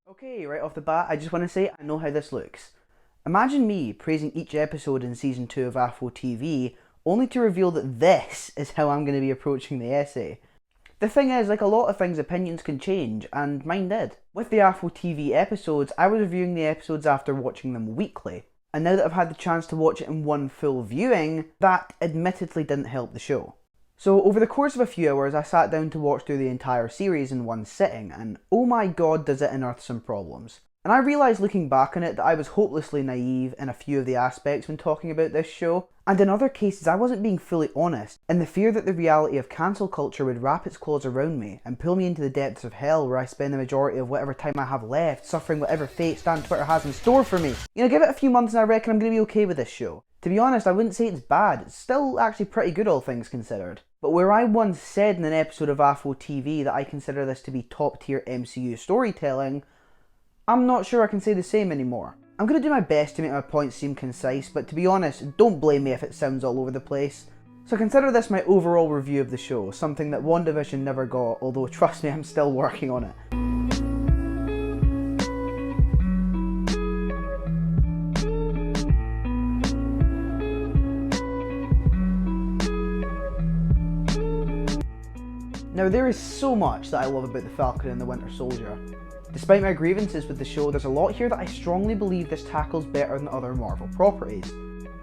Okay, right off the bat, I just want to say I know how this looks. Imagine me praising each episode in season 2 of AFO TV, only to reveal that this is how I'm going to be approaching the essay. The thing is, like a lot of things, opinions can change, and mine did. With the AFO TV episodes, I was reviewing the episodes after watching them weekly, and now that I've had the chance to watch it in one full viewing, that admittedly didn't help the show. So over the course of a few hours, I sat down to watch through the entire series in one sitting, and oh my god does it unearth some problems. And I realised looking back on it that I was hopelessly naive in a few of the aspects when talking about this show, and in other cases I wasn't being fully honest, in the fear that the reality of cancel culture would wrap its claws around me and pull me into the depths of hell where I spend the majority of whatever time I have left suffering whatever fate Stan Twitter has in store for me. You know, give it a few months and I reckon I'm going to be okay with this show. To be honest, I wouldn't say it's bad, it's still actually pretty good all things considered. But where I once said in an episode of AFO TV that I consider this to be top tier MCU storytelling, I'm not sure I can say the same anymore. I'm going to do my best to make my points seem concise, but to be honest, don't blame me if it sounds all over the place. So consider this my overall review of the show, something that WandaVision never got, although trust me, I'm still working on it. Now there is so much that I love about the Falcon and the Winter Soldier. Despite my grievances with the show, there's a lot here that I strongly believe this tackles better than other Marvel properties.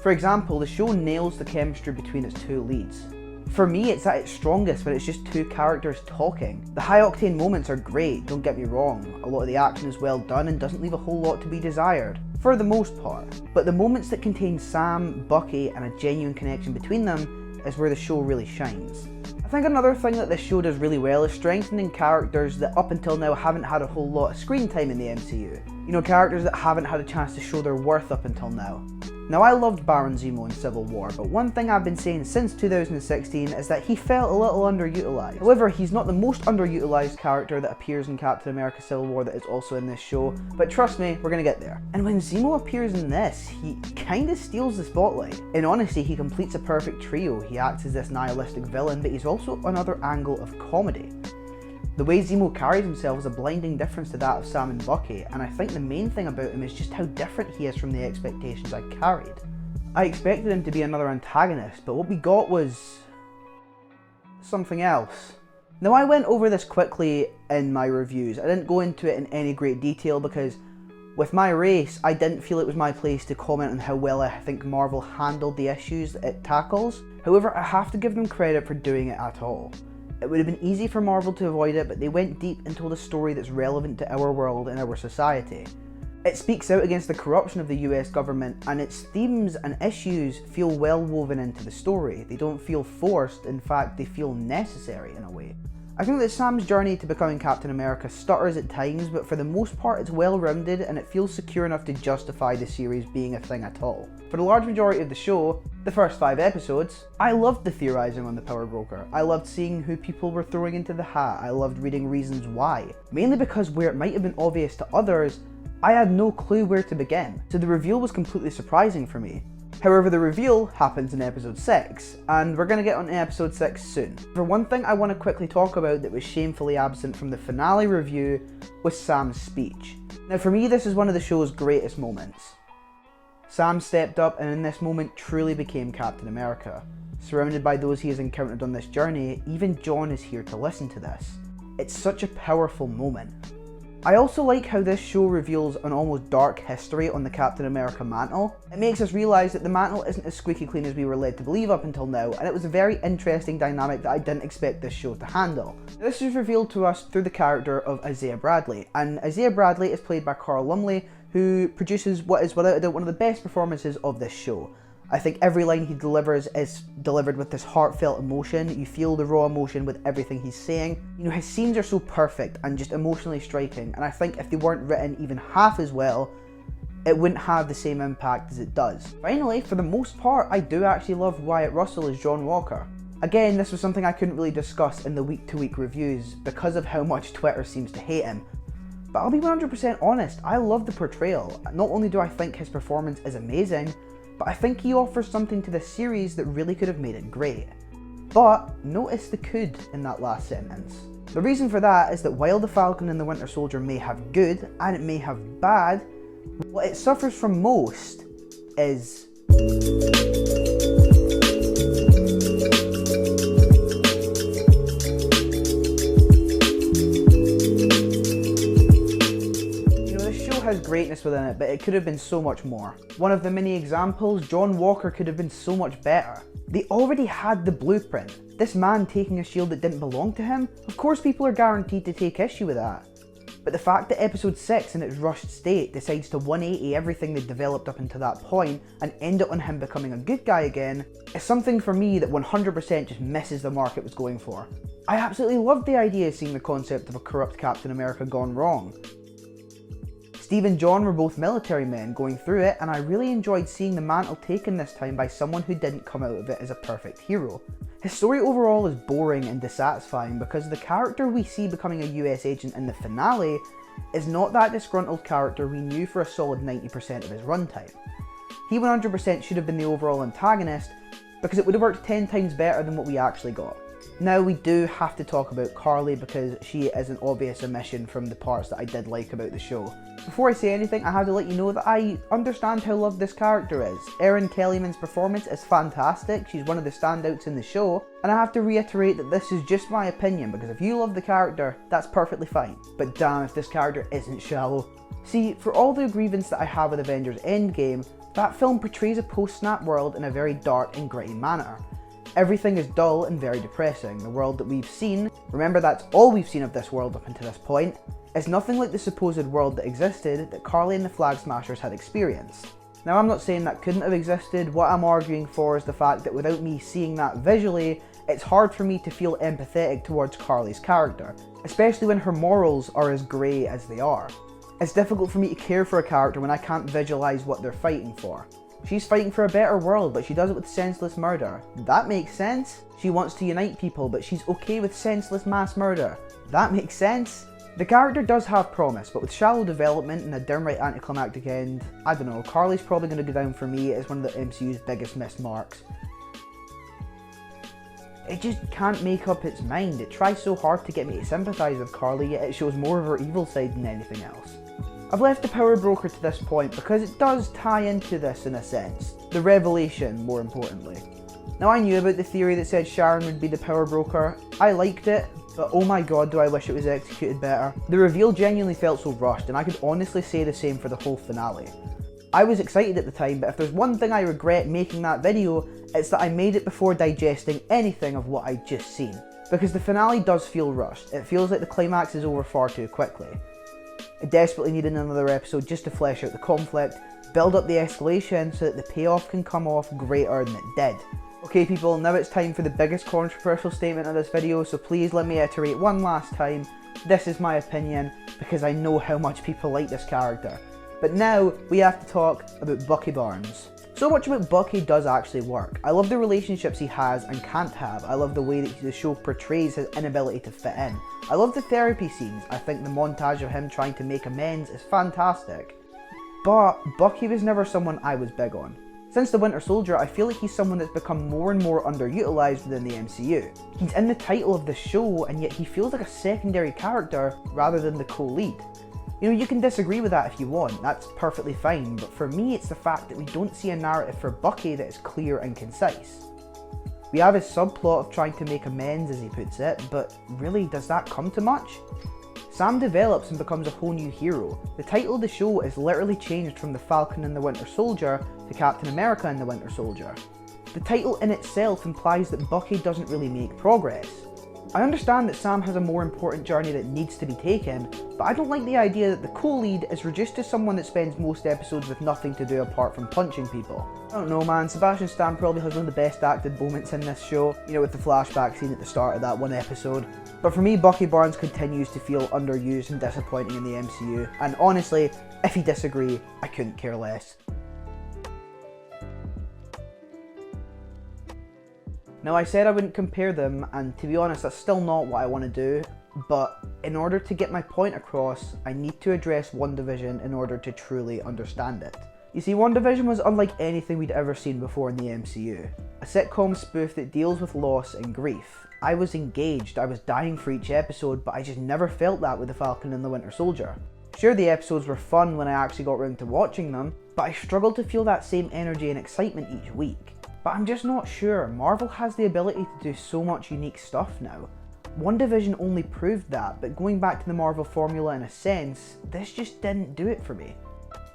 For example, the show nails the chemistry between its two leads. For me, it's at its strongest when it's just two characters talking. The high octane moments are great, don't get me wrong. A lot of the action is well done and doesn't leave a whole lot to be desired, for the most part. But the moments that contain Sam, Bucky, and a genuine connection between them is where the show really shines. I think another thing that this show does really well is strengthening characters that up until now haven't had a whole lot of screen time in the MCU. You know, characters that haven't had a chance to show their worth up until now. Now I loved Baron Zemo in Civil War, but one thing I've been saying since 2016 is that he felt a little underutilised. However, he's not the most underutilised character that appears in Captain America Civil War that is also in this show, but trust me, we're gonna get there. And when Zemo appears in this, he kinda steals the spotlight. In honesty, he completes a perfect trio. He acts as this nihilistic villain, but he's also another angle of comedy. The way Zemo carries himself is a blinding difference to that of Sam and Bucky, and I think the main thing about him is just how different he is from the expectations I carried. I expected him to be another antagonist, but what we got was something else. Now I went over this quickly in my reviews. I didn't go into it in any great detail because with my race, I didn't feel it was my place to comment on how well I think Marvel handled the issues that it tackles. However, I have to give them credit for doing it at all. It would have been easy for Marvel to avoid it, but they went deep and told a story that's relevant to our world and our society. It speaks out against the corruption of the US government, and its themes and issues feel well woven into the story. They don't feel forced, in fact they feel necessary in a way. I think that Sam's journey to becoming Captain America stutters at times, but for the most part it's well rounded and it feels secure enough to justify the series being a thing at all. For the large majority of the show, the first 5 episodes, I loved the theorising on the Power Broker. I loved seeing who people were throwing into the hat. I loved reading reasons why. Mainly because where it might have been obvious to others, I had no clue where to begin. So the reveal was completely surprising for me. However, the reveal happens in episode 6, and we're going to get on to episode 6 soon. For one thing I want to quickly talk about that was shamefully absent from the finale review was Sam's speech. Now for me, this is one of the show's greatest moments. Sam stepped up and in this moment truly became Captain America. Surrounded by those he has encountered on this journey, even John is here to listen to this. It's such a powerful moment. I also like how this show reveals an almost dark history on the Captain America mantle. It makes us realise that the mantle isn't as squeaky clean as we were led to believe up until now, and it was a very interesting dynamic that I didn't expect this show to handle. This is revealed to us through the character of Isaiah Bradley, and Isaiah Bradley is played by Carl Lumley, who produces what is without a doubt one of the best performances of this show. I think every line he delivers is delivered with this heartfelt emotion. You feel the raw emotion with everything he's saying. You know, his scenes are so perfect and just emotionally striking, and I think if they weren't written even half as well, it wouldn't have the same impact as it does. Finally, for the most part, I do actually love Wyatt Russell as John Walker. Again, this was something I couldn't really discuss in the week-to-week reviews because of how much Twitter seems to hate him. But I'll be 100% honest, I love the portrayal. Not only do I think his performance is amazing, but I think he offers something to this series that really could have made it great. But notice the could in that last sentence. The reason for that is that while the Falcon and the Winter Soldier may have good and it may have bad, what it suffers from most is has greatness within it, but it could have been so much more. One of the many examples, John Walker could have been so much better. They already had the blueprint. This man taking a shield that didn't belong to him? Of course people are guaranteed to take issue with that. But the fact that episode 6 in its rushed state decides to 180 everything they developed up until that point and end up on him becoming a good guy again is something for me that 100% just misses the mark it was going for. I absolutely loved the idea of seeing the concept of a corrupt Captain America gone wrong. Steve and John were both military men going through it, and I really enjoyed seeing the mantle taken this time by someone who didn't come out of it as a perfect hero. His story overall is boring and dissatisfying because the character we see becoming a US agent in the finale is not that disgruntled character we knew for a solid 90% of his runtime. He 100% should have been the overall antagonist because it would have worked 10 times better than what we actually got. Now we do have to talk about Carly because she is an obvious omission from the parts that I did like about the show. Before I say anything, I have to let you know that I understand how loved this character is. Erin Kellyman's performance is fantastic, she's one of the standouts in the show, and I have to reiterate that this is just my opinion because if you love the character, that's perfectly fine. But damn if this character isn't shallow. See, for all the grievance that I have with Avengers Endgame, that film portrays a post-snap world in a very dark and gritty manner. Everything is dull and very depressing. The world that we've seen, remember that's all we've seen of this world up until this point, is nothing like the supposed world that existed that Carly and the Flag Smashers had experienced. Now I'm not saying that couldn't have existed, what I'm arguing for is the fact that without me seeing that visually, it's hard for me to feel empathetic towards Carly's character, especially when her morals are as grey as they are. It's difficult for me to care for a character when I can't visualise what they're fighting for. She's fighting for a better world, but she does it with senseless murder. That makes sense. She wants to unite people, but she's okay with senseless mass murder. That makes sense. The character does have promise, but with shallow development and a downright anticlimactic end, I don't know, Carly's probably going to go down for me as one of the MCU's biggest missed marks. It just can't make up its mind. It tries so hard to get me to sympathise with Carly, yet it shows more of her evil side than anything else. I've left the power broker to this point because it does tie into this in a sense. The revelation, more importantly. Now I knew about the theory that said Sharon would be the power broker. I liked it, but oh my god do I wish it was executed better. The reveal genuinely felt so rushed, and I could honestly say the same for the whole finale. I was excited at the time, but if there's one thing I regret making that video, it's that I made it before digesting anything of what I'd just seen. Because the finale does feel rushed. It feels like the climax is over far too quickly. I desperately needed another episode just to flesh out the conflict, build up the escalation so that the payoff can come off greater than it did. Okay people, now it's time for the biggest controversial statement of this video, so please let me iterate one last time. This is my opinion, because I know how much people like this character. But now, we have to talk about Bucky Barnes. So much about Bucky does actually work. I love the relationships he has and can't have. I love the way that the show portrays his inability to fit in. I love the therapy scenes. I think the montage of him trying to make amends is fantastic. But Bucky was never someone I was big on. Since the Winter Soldier, I feel like he's someone that's become more and more underutilised within the MCU. He's in the title of the show, and yet he feels like a secondary character rather than the co-lead. You know, you can disagree with that if you want, that's perfectly fine, but for me it's the fact that we don't see a narrative for Bucky that is clear and concise. We have his subplot of trying to make amends, as he puts it, but really, does that come to much? Sam develops and becomes a whole new hero. The title of the show is literally changed from The Falcon and the Winter Soldier to Captain America and the Winter Soldier. The title in itself implies that Bucky doesn't really make progress. I understand that Sam has a more important journey that needs to be taken, but I don't like the idea that the co-lead is reduced to someone that spends most episodes with nothing to do apart from punching people. I don't know man, Sebastian Stan probably has one of the best acted moments in this show, you know, with the flashback scene at the start of that one episode. But for me, Bucky Barnes continues to feel underused and disappointing in the MCU, and honestly, if you disagree, I couldn't care less. Now I said I wouldn't compare them, and to be honest that's still not what I want to do, but in order to get my point across, I need to address WandaVision in order to truly understand it. You see, WandaVision was unlike anything we'd ever seen before in the MCU. A sitcom spoof that deals with loss and grief. I was engaged, I was dying for each episode, but I just never felt that with The Falcon and the Winter Soldier. Sure, the episodes were fun when I actually got round to watching them, but I struggled to feel that same energy and excitement each week. But I'm just not sure, Marvel has the ability to do so much unique stuff now. WandaVision only proved that, but going back to the Marvel formula in a sense, this just didn't do it for me.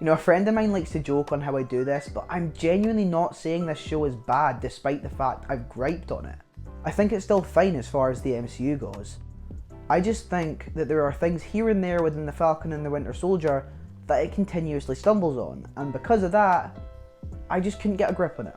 You know, a friend of mine likes to joke on how I do this, but I'm genuinely not saying this show is bad despite the fact I've griped on it. I think it's still fine as far as the MCU goes. I just think that there are things here and there within The Falcon and the Winter Soldier that it continuously stumbles on, and because of that, I just couldn't get a grip on it.